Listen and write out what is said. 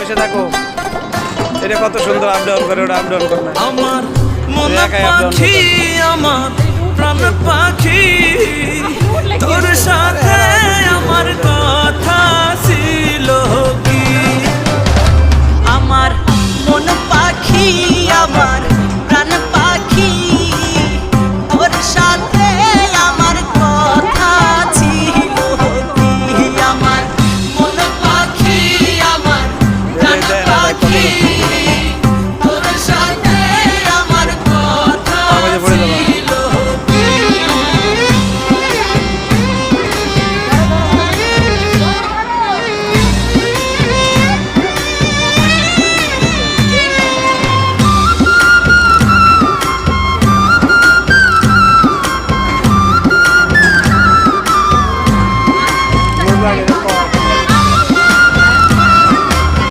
বসে থাকো। এটা কত সুন্দর আপ ডাউন করে, ওটা আপ ডাউন করে না। আমার মন পাখি, আমার প্রাণ পাখি, তোর সাথে আমার কথা ছিল।